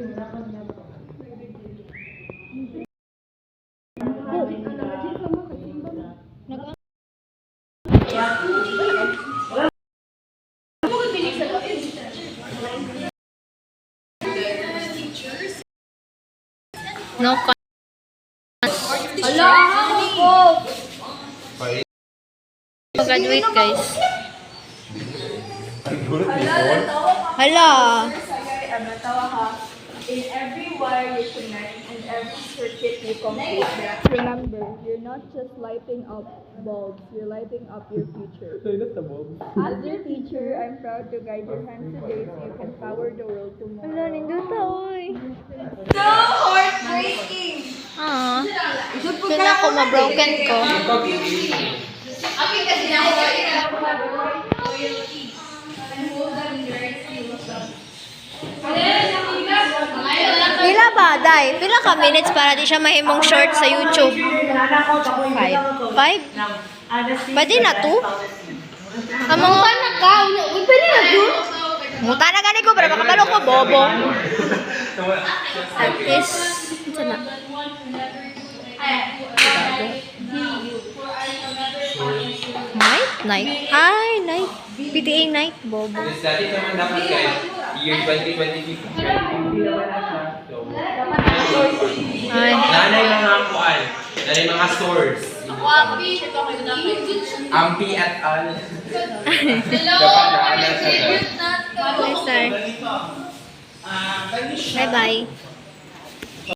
No graduate, guys. Hala. In every wire you connect, in every circuit you complete. Remember, you're not just lighting up bulbs, you're lighting up your future. As your teacher, I'm proud to guide your hands today so you can power the world tomorrow. Hala, nindota, oy. So heartbreaking! Ah. Sila ako, ma-broken ko. Pila ba, Day? Pila ka minutes para di siya mahimong short sa YouTube? 5? 5? Pwede na 2? Among na ka. Pwede na 2? Muta na gani ko, pero makabalo ko, bobo. At least, sana. Night? Ay, night. PTA night, bobo. Dati naman dapat guys, year 2020. Ay. Nanay mga kuan, nanay mga stores. Ampi at al. Dapat naalala sa Bye, sir. Bye-bye.